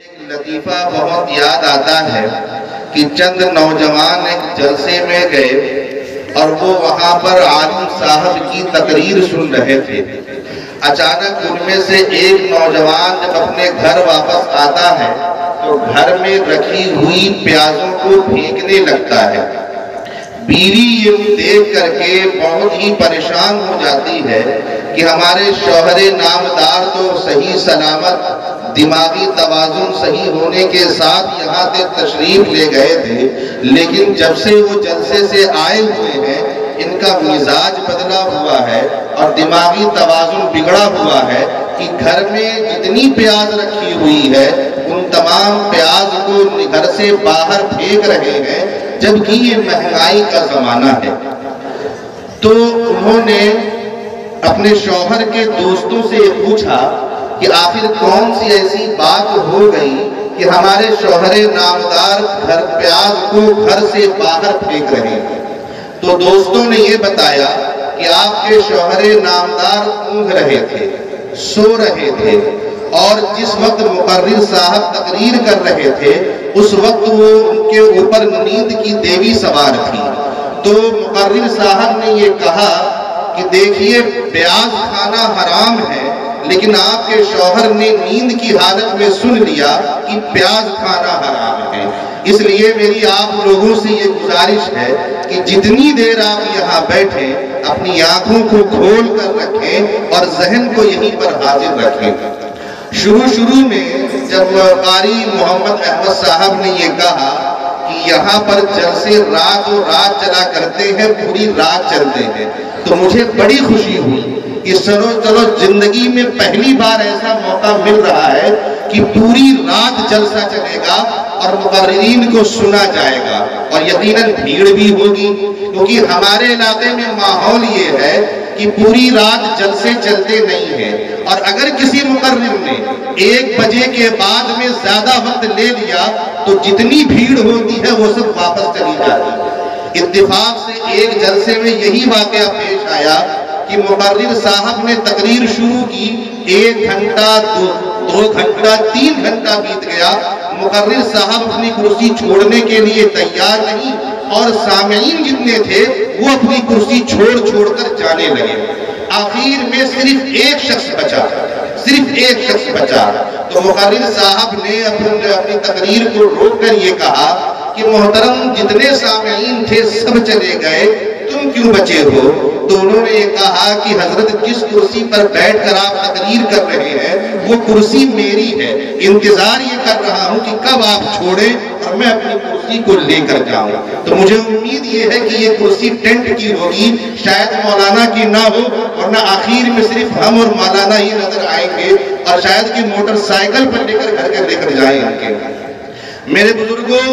ایک لطیفہ بہت یاد آتا ہے کہ چند نوجوان ایک جلسے میں گئے اور وہ وہاں پر عالم صاحب کی تقریر سن رہے تھے۔ اچانک ان میں سے ایک نوجوان جب اپنے گھر واپس آتا ہے تو گھر میں رکھی ہوئی پیازوں کو پھینکنے لگتا ہے۔ بیوی یہ دیکھ کر کے بہت ہی پریشان ہو جاتی ہے کہ ہمارے شوہر نامدار تو صحیح سلامت دماغی توازن صحیح ہونے کے ساتھ یہاں تک تشریف لے گئے تھے، لیکن جب سے وہ جلسے سے آئے ہوئے ہیں ان کا مزاج بدلا ہوا ہے اور دماغی توازن بگڑا ہوا ہے کہ گھر میں جتنی پیاز رکھی ہوئی ہے ان تمام پیاز کو گھر سے باہر پھینک رہے ہیں، جبکہ یہ مہنگائی کا زمانہ ہے۔ تو انہوں نے اپنے شوہر کے دوستوں سے پوچھا کہ آخر کون سی ایسی بات ہو گئی کہ ہمارے شوہر نامدار پیاز کو گھر سے باہر پھینک رہے ہیں۔ تو دوستوں نے یہ بتایا کہ آپ کے شوہر نامدار اونگھ رہے تھے، سو رہے تھے، اور جس وقت مقرر صاحب تقریر کر رہے تھے اس وقت وہ ان کے اوپر نیند کی دیوی سوار تھی۔ تو مقرر صاحب نے یہ کہا کہ دیکھیے پیاز کھانا حرام ہے، لیکن آپ کے شوہر نے نیند کی حالت میں سن لیا کہ پیاز کھانا حرام ہے۔ اس لیے میری آپ لوگوں سے یہ گزارش ہے کہ جتنی دیر آپ یہاں بیٹھیں اپنی آنکھوں کو کھول کر رکھیں اور ذہن کو یہیں پر حاضر رکھیں۔ شروع میں جب قاری محمد احمد صاحب نے یہ کہا کہ یہاں پر جلسے رات و رات چلا کرتے ہیں، پوری رات چلتے ہیں، تو مجھے بڑی خوشی ہوئی کہ چلو زندگی میں پہلی بار ایسا موقع مل رہا ہے کہ پوری رات جلسہ چلے گا اور مقررین کو سنا جائے گا، اور یقیناً بھیڑ بھی ہوگی، کیونکہ ہمارے علاقے میں ماحول یہ ہے کہ پوری رات جلسے چلتے نہیں ہیں، اور اگر کسی مقرر نے 1 بجے کے بعد میں زیادہ وقت لے لیا تو جتنی بھیڑ ہوتی ہے وہ سب واپس چلی جاتی ہے۔ اتفاق سے ایک جلسے میں یہی واقعہ پیش آیا کہ مقرر صاحب نے تقریر شروع کی، 1 گھنٹہ 2 گھنٹہ 3 گھنٹہ بیت گیا، مقرر صاحب اپنی کرسی چھوڑنے کے لیے تیار نہیں، اور سامعین جتنے تھے وہ اپنی کرسی چھوڑ کر جانے لگے۔ آخر میں صرف ایک شخص بچا، تو مقرر صاحب نے اپنی تقریر کو روک کر یہ کہا کہ محترم جتنے سامعین تھے سب چلے گئے، تم کیوں بچے ہو؟ تو انہوں نے یہ کہا کہ حضرت جس کرسی پر بیٹھ کر آپ تقریر کر رہے ہیں وہ کرسی میری ہے، انتظار یہ کر رہا ہوں کہ کب آپ چھوڑیں اور میں اپنی کرسی کو لے کر جاؤں۔ تو مجھے امید یہ ہے کہ یہ کرسی ٹینٹ کی ہوگی، شاید مولانا کی نہ ہو، ورنہ آخر میں صرف ہم اور مولانا ہی نظر آئیں گے، اور شاید کہ موٹر سائیکل پر لے کر جائیں ان کے۔ میرے بزرگوں،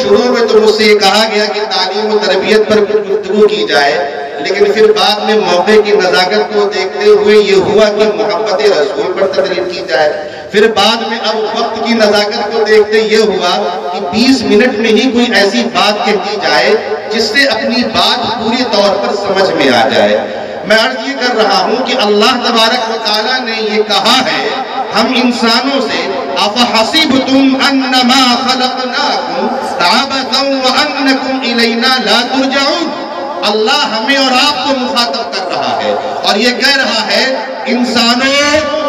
شروع میں تو مجھ سے یہ کہا گیا کہ تعلیم و تربیت پر کچھ گفتگو کی جائے، لیکن پھر بعد میں موقع کی نزاکت کو دیکھتے ہوئے یہ ہوا کہ محبت رسول پر تقریر کی جائے، پھر بعد میں اب وقت کی نزاکت کو دیکھتے یہ ہوا کہ 20 منٹ میں ہی کوئی ایسی بات کہی جائے جس سے اپنی بات پوری طور پر سمجھ میں آ جائے۔ میں عرض یہ کر رہا ہوں کہ اللہ تبارک و تعالیٰ نے یہ کہا ہے ہم انسانوں سے أَفَحَسِبْتُمْ أَنَّمَا خَلَقْنَاكُمْ عَبَثًا وَأَنَّكُمْ إِلَيْنَا لَا تُرْجَعُونَ۔ اللہ ہمیں اور آپ کو مخاطب کر رہا ہے اور یہ کہہ رہا ہے انسانوں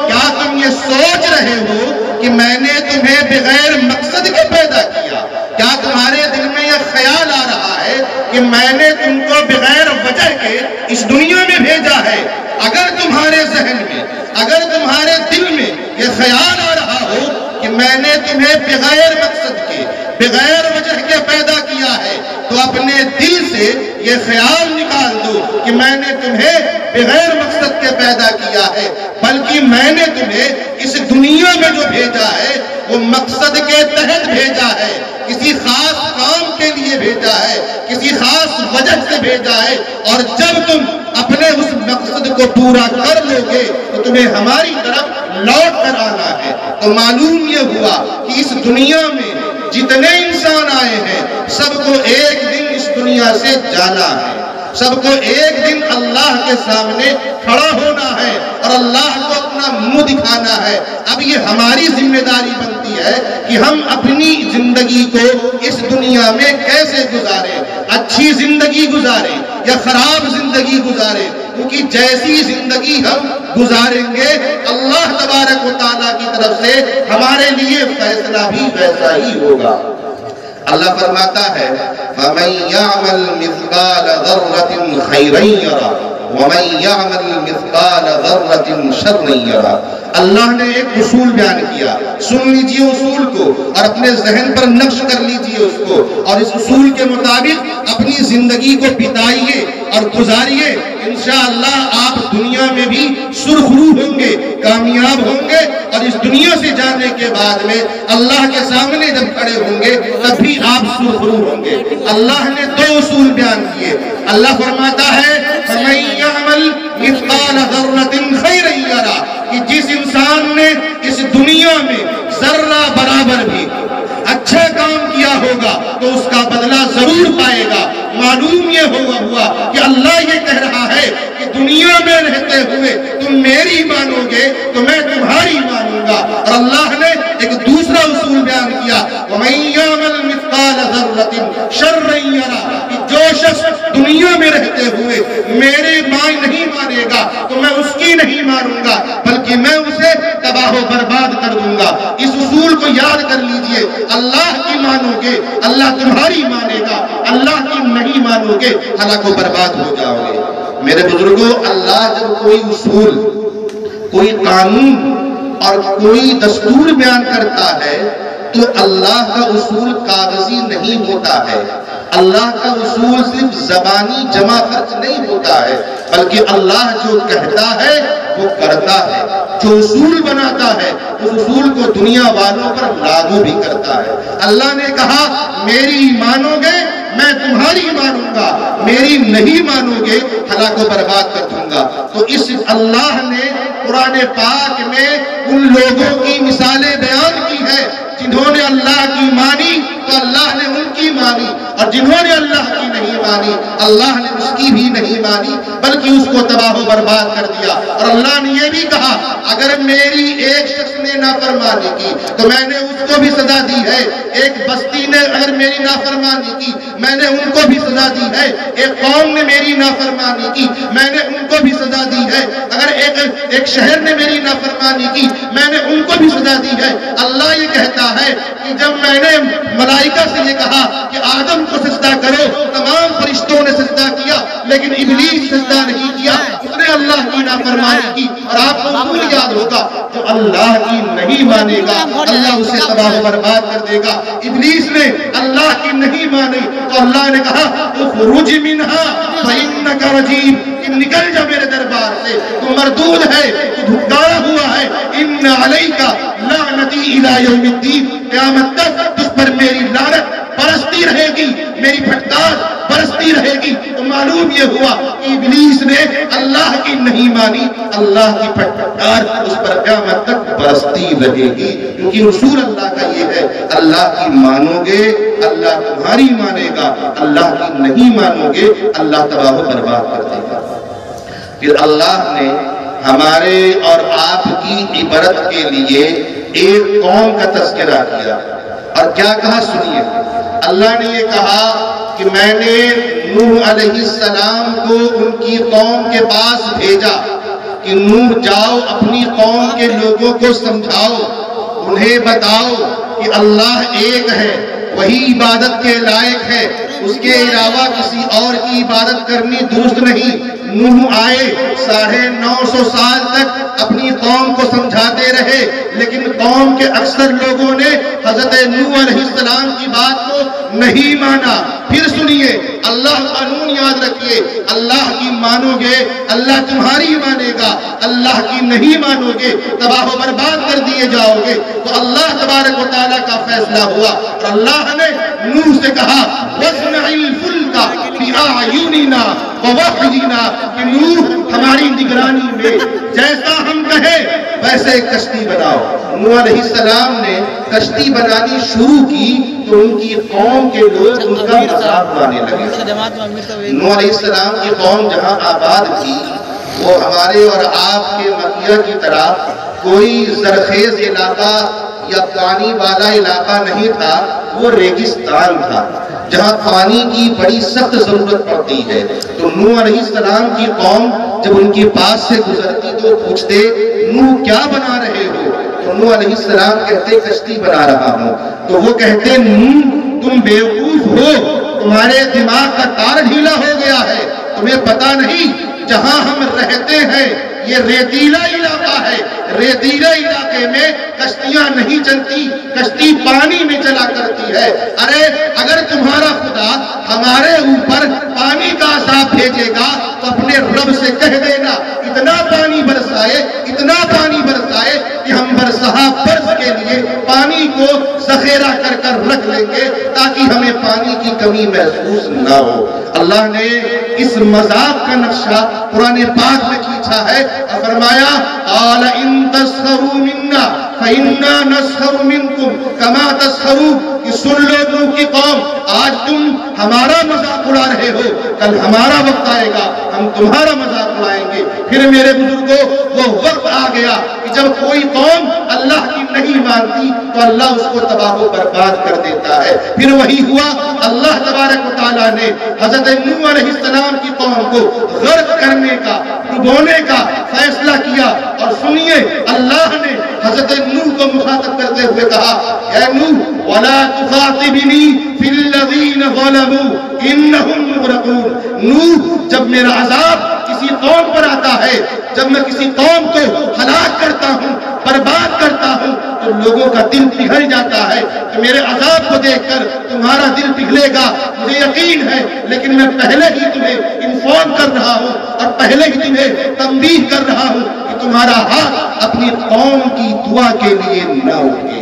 کیا تم یہ سوچ رہے ہو کہ میں نے تمہیں بغیر مقصد کے پیدا کیا؟ کیا تمہارے دل میں یہ خیال آ رہا ہے کہ میں نے تم کو بغیر وجہ کے اس دنیا میں بھیجا ہے؟ اگر تمہارے ذہن میں، اگر تمہارے دل میں یہ خیال آ رہا ہو کہ میں نے تمہیں بغیر مقصد کے، بغیر وجہ کے پیدا کیا ہے، تو اپنے دل سے یہ خیال نکال دو کہ میں نے تمہیں بغیر مقصد کے پیدا کیا ہے، بلکہ میں نے تمہیں اس دنیا میں جو بھیجا ہے وہ مقصد کے تحت بھیجا ہے، کسی خاص کام کے لیے بھیجا ہے، کسی خاص وجہ سے بھیجا ہے، اور جب تم اپنے اس مقصد کو پورا کر لو گے تو تمہیں ہماری طرف لوٹ کر آنا ہے۔ تو معلوم یہ ہوا کہ اس دنیا میں جتنے انسان آئے ہیں سب کو ایک دن اس دنیا سے جانا ہے، سب کو ایک دن اللہ کے سامنے کھڑا ہونا ہے اور اللہ کو اپنا اپنا منہ دکھانا ہے۔ اب یہ ہماری ذمہ داری بنتی ہے کہ ہم اپنی زندگی کو اس دنیا میں کیسے گزاریں، اچھی زندگی گزاریں یا خراب زندگی گزاریں، کیونکہ جیسی زندگی ہم گزاریں گے اللہ تبارک و تعالیٰ کی طرف سے ہمارے لیے فیصلہ بھی ویسا ہی ہوگا۔ اللہ فرماتا ہے فَمَن يَعْمَلْ مِثْقَالَ ذَرَّةٍ خَيْرًا يَرَهُ وَمَن يَعْمَلْ مِثْقَالَ ذَرَّةٍ شَرًّا يَرَهُ۔ اللہ نے ایک اصول بیان کیا، سن لیجئے اصول کو اور اپنے ذہن پر نقش کر لیجئے اس کو، اور اس اصول کے مطابق اپنی زندگی کو بتائیے اور گزاریے۔ انشاءاللہ آپ دنیا میں بھی سرخرو ہوں گے، کامیاب ہوں گے، اور اس دنیا سے جانے کے بعد میں اللہ کے سامنے جب کھڑے ہوں گے تب بھی آپ سرخرو ہوں گے۔ اللہ نے دو اصول بیان کیے۔ اللہ فرماتا ہے فَمَن يَعْمَلْ مِثْقَالَ ذَرَّةٍ خَيْرًا يَرَهُ، کہ جس انسان نے اس دنیا میں ذرہ برابر بھی اچھا کام کیا ہوگا تو اس کا بدلہ ضرور پائے گا۔ معلوم یہ ہوا کہ اللہ یہ کہہ رہا ہے کہ دنیا میں رہتے ہوئے تم میری مانو گے تو میں تمہاری مانوں گا۔ اور اللہ نے ایک دوسرا اصول بیان کیا وَمَن يَعْمَلْ مِثْقَالَ ذَرَّةٍ شَرًّا يَرَهُ، کہ جو شخص دنیا میں رہتے ہوئے میرے معنی نہیں مانے گا تو میں اس کی نہیں مانوں گا بلکہ میں اسے تباہ و برباد کر دوں گا۔ اس اصول کو یاد کر لیجئے، اللہ کی مانو گے اللہ تمہاری مانے گا، اللہ کی نہیں مانو گے ہلاک و برباد ہو جاؤ گے۔ میرے بزرگوں، اللہ جب کوئی اصول، کوئی قانون اور کوئی دستور بیان کرتا ہے تو اللہ کا اصول کاغذی نہیں ہوتا ہے، اللہ کا اصول صرف زبانی جمع خرچ نہیں ہوتا ہے، بلکہ اللہ جو کہتا ہے وہ کرتا ہے، جو اصول بناتا ہے اس اصول کو دنیا والوں پر لاگو بھی کرتا ہے۔ اللہ نے کہا میری مانو گے میں تمہاری مانوں گا، میری نہیں مانو گے ہلاک و برباد کر دوں گا۔ تو اس اللہ نے قرآن پاک میں ان لوگوں کی مثالیں بیان کی ہے جنہوں نے اللہ کی مانی تو اللہ نے ان کی مانی، اور جنہوں نے اللہ کی نہیں مانی اللہ نے اس کی بھی نہیں مانی بلکہ اس کو تباہ و برباد کر دیا۔ اور اللہ نے یہ بھی کہا اگر میری ایک شخص نے نافرمانی کی تو میں نے اس کو بھی سزا دی ہے، ایک بستی نے اگر میری نافرمانی کی میں نے ان کو بھی سزا دی ہے، ایک قوم نے میری نافرمانی کی میں نے ان کو بھی سزا دی ہے، اگر ایک شہر نے میری نافرمانی کی میں نے ان کو بھی سزا دی ہے۔ اللہ یہ کہتا ہے کہ جب میں نے ملائکہ سے یہ کہا کہ آدم کو سجدہ کرو، تمام فرشتوں نے سجدہ کیا لیکن ابلیس سجدہ نہیں کیا، اس نے اللہ کی نافرمانی کی۔ اور آپ کو ضرور یاد ہوگا جو اللہ کی نہیں مانے گا اللہ اسے تباہ و برباد کر دے گا۔ ابلیس نے اللہ کی نہیں مانی تو اللہ نے کہا اخرج منہا فإنک رجیم، کہ نکل جا میرے دربار سے، تو مردود ہے، تو دھکارا ہوا ہے۔ ان علیک لعنتی الی یوم الدین، قیامت تک تجھ پر میری لعنت برستی رہے گی، میری پھٹکار برستی رہے گی۔ تو معلوم یہ ہوا کہ ابلیس نے اللہ کی نہیں مانی، اللہ کی پھٹکار اس پر قیامت تک برستی رہے گی، کیونکہ رسول اللہ کا یہ ہے اللہ کی مانو گے اللہ تمہاری مانے گا، اللہ کی نہیں مانو گے اللہ تباہ و برباد کر دے گا۔ پھر اللہ نے ہمارے اور آپ کی عبرت کے لیے ایک قوم کا تذکرہ کیا، اور کیا کہا سنیے۔ اللہ نے یہ کہا کہ میں نے نوح علیہ السلام کو ان کی قوم کے پاس بھیجا کہ نوح جاؤ اپنی قوم کے لوگوں کو سمجھاؤ، انہیں بتاؤ کہ اللہ ایک ہے، وہی عبادت کے لائق ہے، اس کے علاوہ کسی اور کی عبادت کرنی درست نہیں۔ نوح آئے 950 سال تک اپنی قوم کو سمجھاتے رہے، لیکن قوم کے اکثر لوگوں نے حضرت نوح علیہ السلام کی بات کو نہیں مانا۔ پھر سنیے، اللہ قانون یاد رکھیے، اللہ کی مانو گے اللہ تمہاری مانے گا، اللہ کی نہیں مانو گے تباہ و برباد کر دیے جاؤ گے۔ تو اللہ تبارک و تعالیٰ کا فیصلہ ہوا اور اللہ نے نوح سے کہا وَاصْنَعِ الْفُلْكَ بِأَعْيُنِنَا وَوَحْيِنَا، کہ نوح ہماری نگرانی میں جیسا ہم کہیں ویسے کشتی بناؤ۔ نوح علیہ السلام نے کشتی بنانی شروع کی تو ان کی قوم کے لوگ ان کا مذاق اڑانے لگے۔ نوح علیہ السلام کی قوم جہاں آباد تھی وہ ہمارے اور آپ کے مکیہ کی طرح کوئی زرخیز علاقہ یا پانی والا علاقہ نہیں تھا، وہ ریگستان تھا جہاں پانی کی بڑی سخت ضرورت پڑتی ہے۔ تو نوح علیہ السلام کی قوم جب ان کے پاس سے گزرتی تو پوچھتے نوح کیا بنا رہے ہو؟ تو نوح علیہ السلام کہتے کشتی بنا رہا ہوں۔ تو وہ کہتے نوح تم بیوقوف ہو، تمہارے دماغ کا تار ڈھیلا ہو گیا ہے، تمہیں پتہ نہیں جہاں ہم رہتے ہیں یہ ریتیلا علاقہ ہے، ریتیلے علاقے میں کشتیاں نہیں چلتی، کشتی پانی میں چلا کرتی ہے۔ ارے اگر تمہارا خدا ہمارے اوپر پانی کا عذاب بھیجے گا تو اپنے رب سے کہہ دینا اتنا پانی برسائے، اتنا پانی برسائے کہ ہم برسہ برس کے لیے پانی کو ذخیرہ کر کر رکھ لیں گے تاکہ ہمیں پانی کی کمی محسوس نہ ہو۔ اللہ نے اس مذاق کا نقشہ قرآن پاک میں کھینچا ہے اور فرمایا قال ان تسخروا منا فإنا نسخر منکم کما تسخرون، کہ سن لو نوح کی قوم آج تم ہمارا مذاق اڑا رہے ہو، کل ہمارا وقت آئے گا ہم تمہارا مذاق اڑائیں گے۔ پھر میرے بزرگوں وہ وقت آ گیا کہ جب کوئی قوم اللہ کی نہیں مانتی تو اللہ اس کو تباہ و برباد کر دیتا ہے۔ پھر وہی ہوا، اللہ تبارک و تعالیٰ نے حضرت نوح علیہ السلام کی قوم کو غرق کرنے کا، ڈبونے کا فیصلہ کیا۔ اور سنیے اللہ نے حضرت نوح کو مخاطب کرتے ہوئے کہا اے نوح وَلَا تُخَاطِبْنِي فِي الَّذِينَ ظَلَمُوا إِنَّهُمْ مُغْرَقُونَ۔ نوح جب میرا عذاب کسی قوم پر آتا ہے، جب میں کسی قوم کو ہلاک کرتا ہوں، برباد کرتا ہوں تو لوگوں کا دل پگھل جاتا ہے کہ میرے عذاب کو دیکھ کر تمہارا دل پگھلے گا، مجھے یقین ہے، لیکن میں پہلے ہی تمہیں انفارم کر رہا ہوں اور پہلے ہی تمہیں تنبیہ کر رہا ہوں کہ تمہارا ہاتھ اپنی قوم کی دعا کے لیے نہ اٹھے۔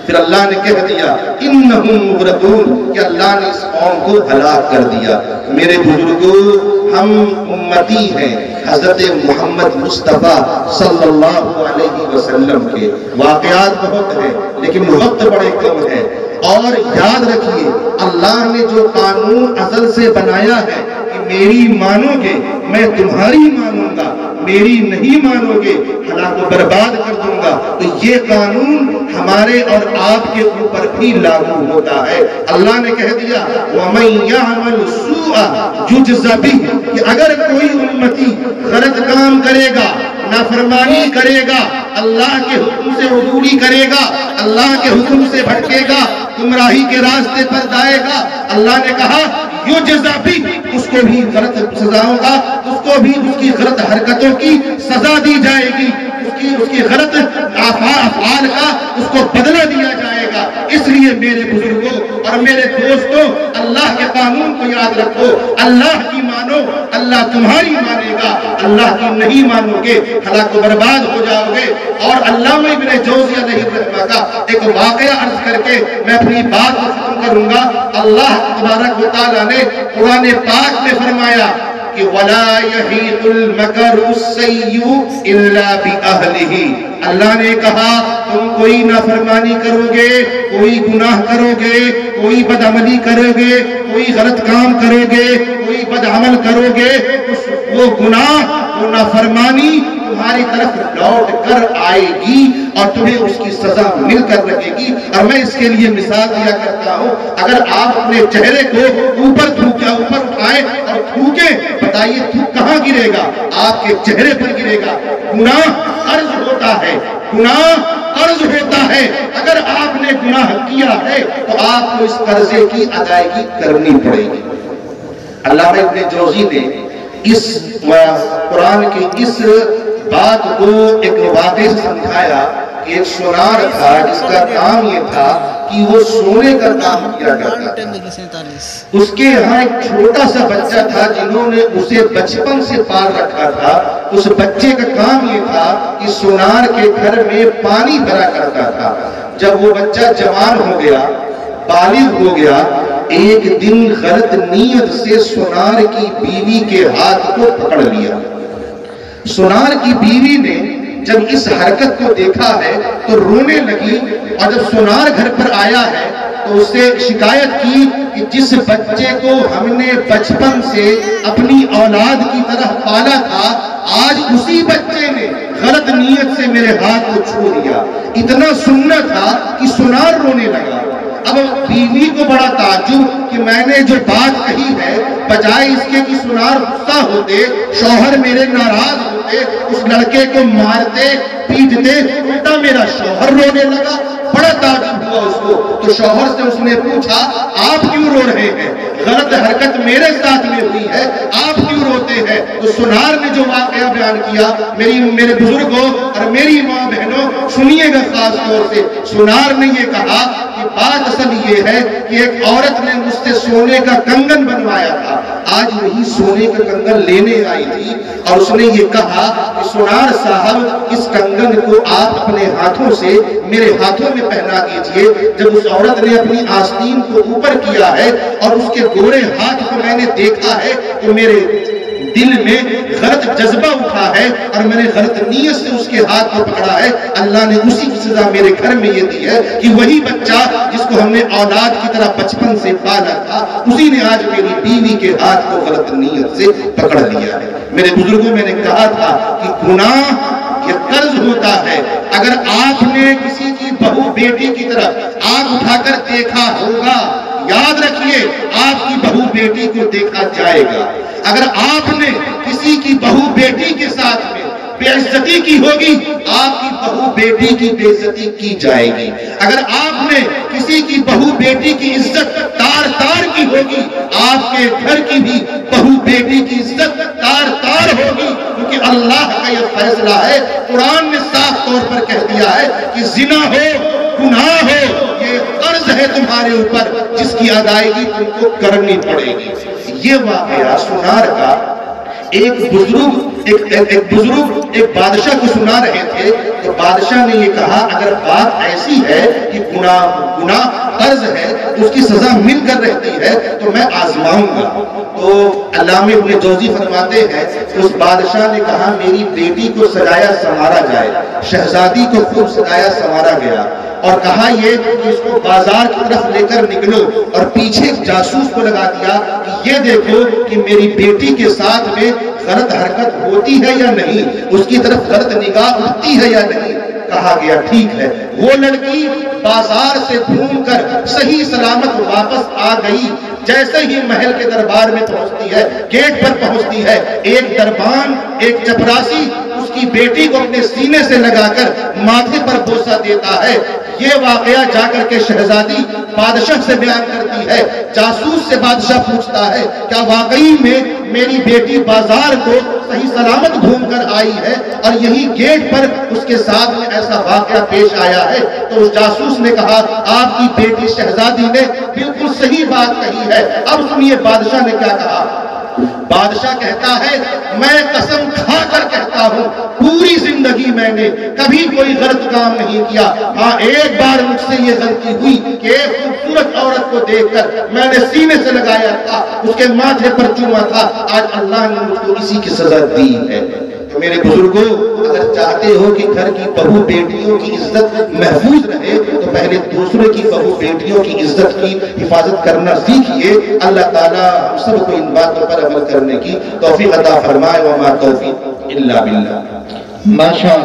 پھر اللہ نے کہہ دیا انہم مغرقون، کہ اللہ نے اس قوم کو ہلاک کر دیا۔ میرے بزرگوں ہم امتی ہیں حضرت محمد مصطفیٰ صلی اللہ علیہ وسلم کے، واقعات بہت ہیں لیکن وقت بڑے کم ہے۔ اور یاد رکھیے اللہ نے جو قانون ازل سے بنایا ہے کہ میری مانو گے میں تمہاری مانوں گا، میری نہیں مانو گے ہلاک و برباد کر دوں گا، تو یہ قانون ہمارے اور آپ کے اوپر بھی لاگو ہوتا ہے۔ اللہ نے کہہ دیا وَمَن يَعْمَلْ سُوءًا يُجْزَ بِهِ، کہ اگر کوئی امتی غلط کام کرے گا، نافرمانی کرے گا، اللہ کے حکم سے عدولی کرے گا، اللہ کے حکم سے بھٹکے گا، گمراہی کے راستے پر جائے گا، اللہ نے کہا یُجْزَ بِهِ، اس کو بھی غلط سزا ہوگا، اس کو بھی اس کی غلط حرکتوں کی سزا دی جائے گی، اس کی غلط افعال کا اس کو بدلہ دیا جائے گا۔ اس لیے میرے بزرگوں اور میرے دوستوں اللہ کے قانون کو یاد رکھو، اللہ کی مانو اللہ تمہاری مانے گا، اللہ کی نہیں مانو گے ہلاک و برباد ہو جاؤ گے۔ اور علامہ ابن جوزی علیہ الرحمہ کا ایک واقعہ عرض کر کے میں اپنی بات کو ختم کروں گا۔ اللہ تبارک و تعالیٰ نے قرآن پاک میں فرمایا کہ وَلَا يَحِيقُ الْمَكَرُ السَّيِّئُ إِلَّا بِأَهْلِهِ، اللہ نے کہا تم کوئی نافرمانی کرو گے، کوئی گناہ کرو گے، کوئی بدعملی کرو گے، کوئی غلط کام کرو گے، کوئی بدعمل کرو گے، وہ گناہ وہ نافرمانی تمہاری طرف لوٹ کر آئے گی اور تمہیں اس کی سزا مل کر رہے گی۔ اور میں اس کے لیے مثال دیا کرتا ہوں، اگر آپ اپنے چہرے کو اوپر اٹھائیں اور تھوکیں، بتائیے تھوک کہاں گرے گا؟ آپ کے چہرے پر گرے گا۔ گناہ قرض ہوتا ہے، گناہ قرض ہوتا ہے۔ اگر آپ نے گناہ کیا ہے تو آپ کو اس قرضے کی ادائیگی کرنی پڑے گی۔ علامہ ابن جوزی نے اس قرآن کی اس بات کو ایک واقعے سے سمجھایا کہ ایک سونار تھا جس کا کام یہ تھا کہ وہ سونے کا کام کیا کرتا تھا۔ اس کے یہاں ایک چھوٹا سا بچہ تھا جنہوں نے اسے بچپن سے پال رکھا تھا۔ اس بچے کا کام یہ تھا کہ سونار کے گھر میں پانی بھرا کرتا تھا۔ جب وہ بچہ جوان ہو گیا، بالغ ہو گیا، ایک دن غلط نیت سے سونار کی بیوی کے ہاتھ کو پکڑ لیا۔ سونار کی بیوی نے جب اس حرکت کو دیکھا ہے تو رونے لگی، اور جب سونار گھر پر آیا ہے تو اس سے شکایت کی کہ جس بچے کو ہم نے بچپن سے اپنی اولاد کی طرح پالا تھا، آج اسی بچے نے غلط نیت سے میرے ہاتھ کو چھو دیا۔ اتنا سننا تھا کہ سنار رونے لگا۔ اب بیوی کو بڑا تعجب کہ میں نے جو بات کہی ہے، بجائے اس کے کہ سنار غصہ ہوتے، شوہر میرے ناراض ہوتے، اس لڑکے کو مارتے پیٹتے، الٹا میرا شوہر رونے لگا۔ بڑا تعجب ہوا اس کو، تو شوہر سے اس نے پوچھا آپ کیوں رو رہے ہیں؟ غلط حرکت میرے ساتھ میں ہوئی ہے، آپ کیوں روتے ہیں؟ تو سنار نے جو واقعہ بیان کیا، میرے بزرگوں اور میری ماں بہنوں سنیے گا خاص طور سے، سنار نے یہ کہا کہ بات اصل یہ ہے کہ ایک عورت نے مجھ سے سونے کا کنگن بنوایا تھا، آج وہی سونے کا کنگن لینے آئی تھی، اور اس نے یہ کہا کہ سنار صاحب اس کنگن کو آپ اپنے ہاتھوں سے میرے ہاتھوں میں پہنا دیجئے۔ جب اس عورت نے اپنی آستین کو اوپر کیا ہے اور اس کے گورے ہاتھ کو میں نے دیکھا ہے تو میرے دل میں غلط جذبہ اٹھا ہے اور میں نے غلط نیت سے اس کے ہاتھ کو پکڑا ہے۔ اللہ نے اسی کی سزا میرے گھر میں یہ دی ہے کہ وہی بچہ جس کو ہم نے اولاد کی طرح بچپن سے پالا تھا، اسی نے آج میری بیوی کے ہاتھ کو غلط نیت سے پکڑ لیا ہے۔ میرے بزرگوں میں نے کہا تھا کہ گناہ یہ قرض ہوتا ہے۔ اگر آپ نے کسی کی بہو بیٹی کی طرف آنکھ اٹھا کر دیکھا ہوگا، یاد رکھیے آپ کی بہو بیٹی کو دیکھا جائے گا۔ اگر آپ نے کسی کی بہو بیٹی کے ساتھ میں بے عزتی کی ہوگی، آپ کی بہو بیٹی کی بے عزتی کی جائے گی۔ اگر آپ نے کسی کی بہو بیٹی کی عزت تار تار کی ہوگی، آپ کے گھر کی بھی بہو بیٹی کی عزت تار تار ہوگی، کیونکہ اللہ کا یہ فیصلہ ہے۔ قرآن نے صاف طور پر کہہ دیا ہے کہ زنا ہو، گناہ ہو، یہ قرض ہے تمہارے اوپر جس کی ادائیگی تم کو کرنی پڑے گی۔ یہ واقعہ سنار کا ایک بزرگ ایک بادشاہ کو سنا رہے تھے، تو بادشاہ نے یہ کہا اگر بات ایسی ہے کہ گناہ قرض ہے تو اس کی سزا مل کر رہتی ہے تو میں آزماؤں گا۔ تو علامہ ابن جوزی فرماتے ہیں کہ اس بادشاہ نے کہا میری بیٹی کو سجایا سنوارا جائے، شہزادی کو خوب سجایا سنوارا گیا، اور کہا یہ کہ اس کو بازار کی طرف لے کر نکلو، اور پیچھے جاسوس کو لگا دیا کہ یہ دیکھو کہ میری بیٹی کے ساتھ میں غلط حرکت ہوتی ہے یا نہیں، اس کی طرف غلط نگاہ اٹھتی ہے یا نہیں۔ کہا گیا ٹھیک ہے۔ وہ لڑکی بازار سے گھوم کر صحیح سلامت واپس آ گئی۔ جیسے ہی محل کے دربار میں پہنچتی ہے، گیٹ پر پہنچتی ہے، ایک دربان، ایک چپراسی اس کی بیٹی کو اپنے سینے سے لگا کر ماتھے پر بوسہ دیتا ہے۔ یہ واقعہ جا کر کے شہزادی بادشاہ سے بیان کرتی ہے۔ جاسوس سے بادشاہ پوچھتا ہے کیا واقعی میں میری بیٹی بازار کو صحیح سلامت گھوم کر آئی ہے اور یہی گیٹ پر اس کے ساتھ میں ایسا واقعہ پیش آیا ہے؟ تو اس جاسوس نے کہا آپ کی بیٹی شہزادی نے بالکل صحیح بات کہی ہے۔ اب سنیے بادشاہ نے کیا کہا۔ بادشاہ کہتا ہے میں قسم کھا کر کہتا ہوں پوری زندگی میں نے کبھی کوئی غلط کام نہیں کیا، ہاں ایک بار مجھ سے یہ غلطی ہوئی کہ ایک خوبصورت عورت کو دیکھ کر میں نے سینے سے لگایا تھا، اس کے ماتھے پر چوما تھا، آج اللہ نے مجھ کو اسی کی سزا دی ہے۔ تو میرے بزرگوں اگر چاہتے ہو کہ گھر کی بہو بیٹیوں کی عزت محفوظ رہے تو پہلے دوسرے کی بہو بیٹیوں کی عزت کی حفاظت کرنا سیکھیے۔ اللہ تعالیٰ ہم سب کو ان باتوں پر عمل کرنے کی توفیق عطا فرمائے۔ وما توفیق الا باللہ۔ ماشاءاللہ۔